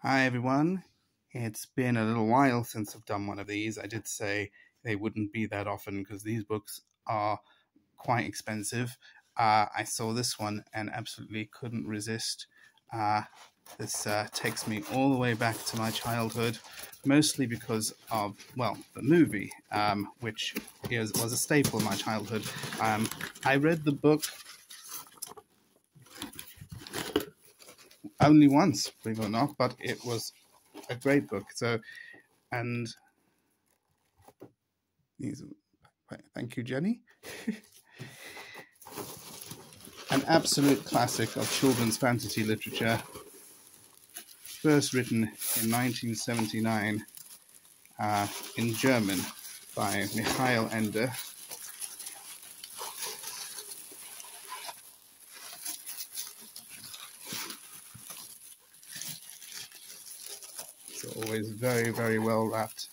Hi everyone. It's been a little while since I've done one of these. I did say they wouldn't be that often because these books are quite expensive. I saw this one and absolutely couldn't resist. This takes me all the way back to my childhood, mostly because of, well, the movie, which was a staple in my childhood. I read the book only once, believe it or not, but it was a great book. And thank you, Jenny. An absolute classic of children's fantasy literature, first written in 1979 in German by Michael Ende. It's always very, very well wrapped.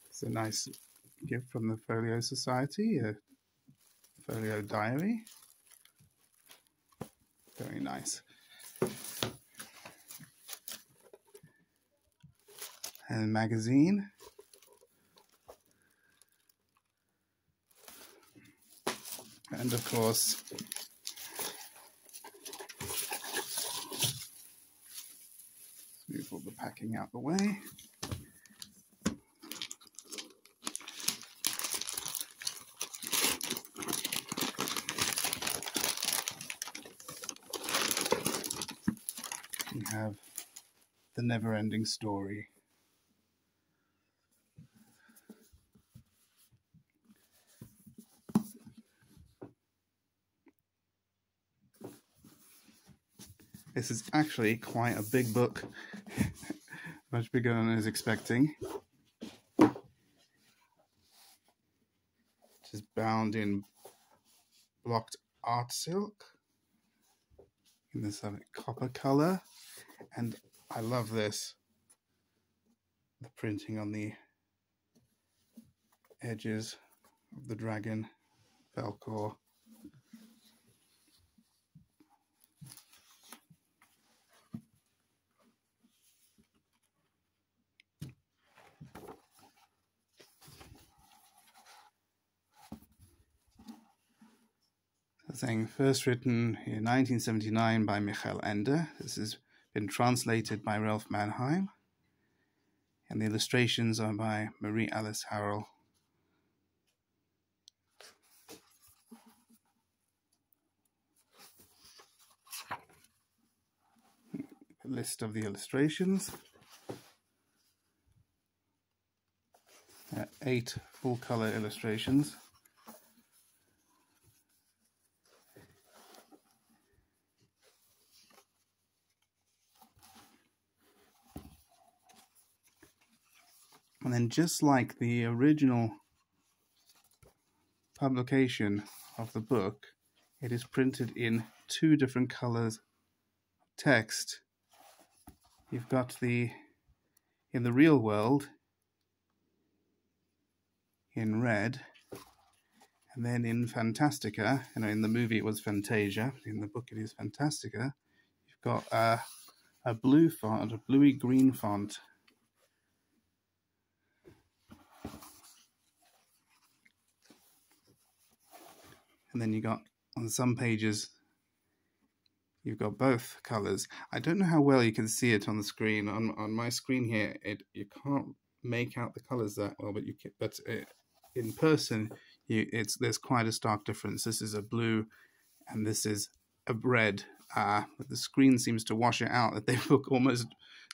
It's a nice gift from the Folio Society, a folio diary. Very nice. And a magazine. And of course, move all the packing out the way. We have The Never-Ending Story. This is actually quite a big book, much bigger than I was expecting. It is bound in blocked art silk in this copper color, and I love this. The printing on the edges of the dragon, Falkor. Saying first written in 1979 by Michael Ende. This has been translated by Ralph Manheim, and the illustrations are by Marie Alice Harrell. A list of the illustrations. 8 full-color illustrations. And then, just like the original publication of the book, it is printed in 2 different colors of text. You've got in the real world in red, and then in Fantastica, in the movie it was Fantasia, in the book it is Fantastica, you've got a blue font, a bluey green font. And then you got, on some pages, you've got both colors. I don't know how well you can see it on the screen. On my screen here, you can't make out the colors that well, but in person, there's quite a stark difference. This is a blue, and this is a red. But the screen seems to wash it out, that they look almost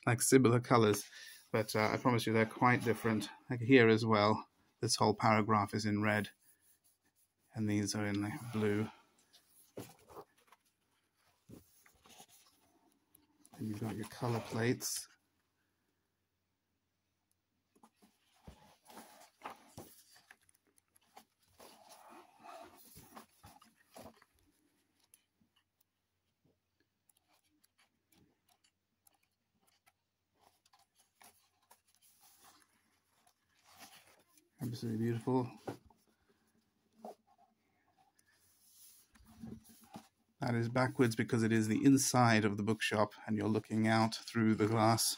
like similar colors. But I promise you, they're quite different. Like here as well, this whole paragraph is in red, and these are in blue. And you've got your color plates. Absolutely beautiful. That is backwards because it is the inside of the bookshop and you're looking out through the glass.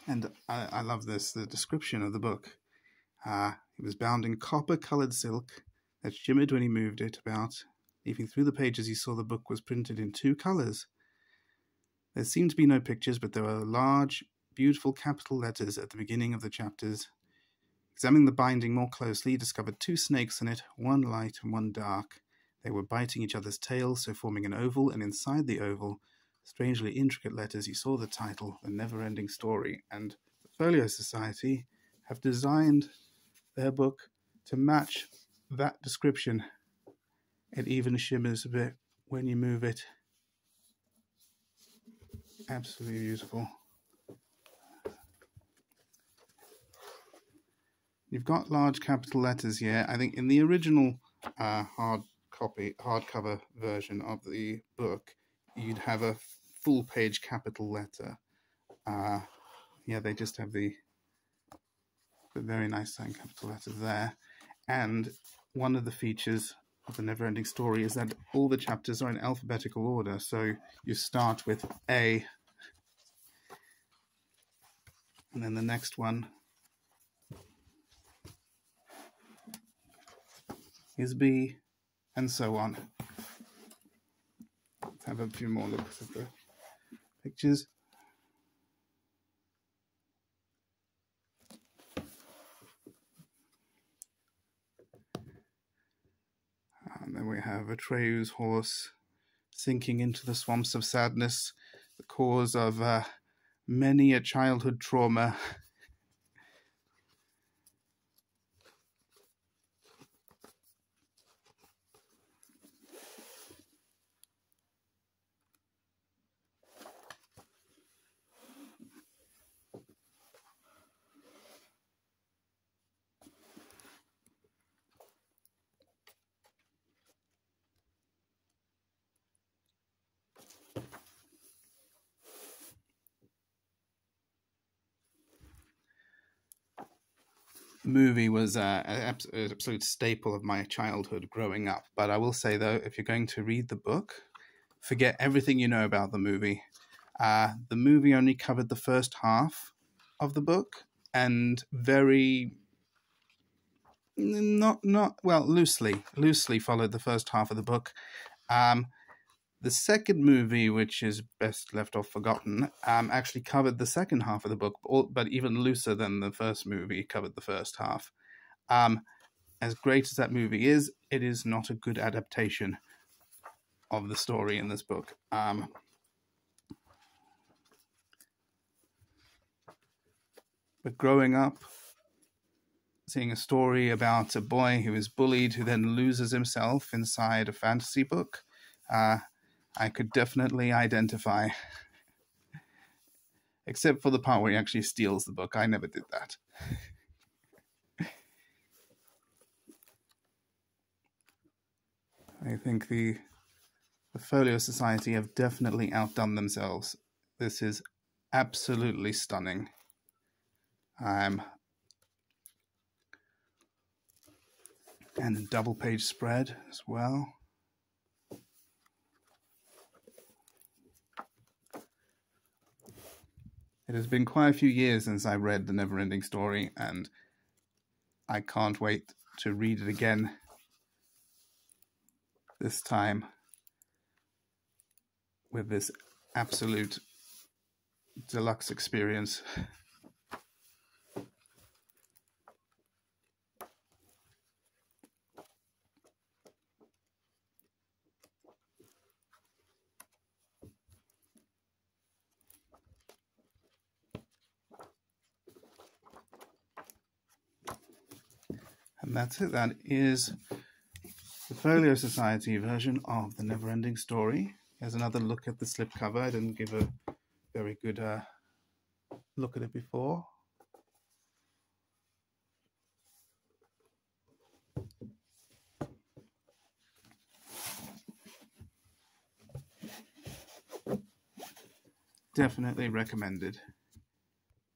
And I love this, the description of the book. It was bound in copper-coloured silk that shimmered when he moved it about. Leafing through the pages, he saw the book was printed in 2 colours. There seemed to be no pictures, but there were large, beautiful capital letters at the beginning of the chapters. Examining the binding more closely, he discovered 2 snakes in it, one light and one dark. They were biting each other's tails, so forming an oval, and inside the oval, strangely intricate letters, he saw the title, The Never-Ending Story. And the Folio Society have designed their book to match that description. It even shimmers a bit when you move it. Absolutely beautiful. You've got large capital letters here. I think in the original hardcover version of the book, you'd have a full page capital letter. Yeah, they just have the very nice signed capital letters there. And one of the features of The Never-Ending Story is that all the chapters are in alphabetical order. So you start with A, and then the next one is B, and so on. Let's have a few more looks at the pictures. And then we have Atreu's horse sinking into the swamps of sadness, the cause of many a childhood trauma. The movie was an absolute staple of my childhood growing up. But I will say, though, if you're going to read the book, forget everything you know about the movie. The movie only covered the first half of the book and loosely followed the first half of the book. The second movie, which is best left off forgotten, actually covered the second half of the book, but even looser than the first movie covered the first half. As great as that movie is, it is not a good adaptation of the story in this book. But growing up, seeing a story about a boy who is bullied, who then loses himself inside a fantasy book, I could definitely identify. Except for the part where he actually steals the book. I never did that. I think the Folio Society have definitely outdone themselves. This is absolutely stunning. And a double page spread as well. It has been quite a few years since I read The Never-Ending Story, and I can't wait to read it again this time with this absolute deluxe experience. And that's it. That is the Folio Society version of The Never-Ending Story. Here's another look at the slipcover. I didn't give a very good look at it before. Definitely recommended.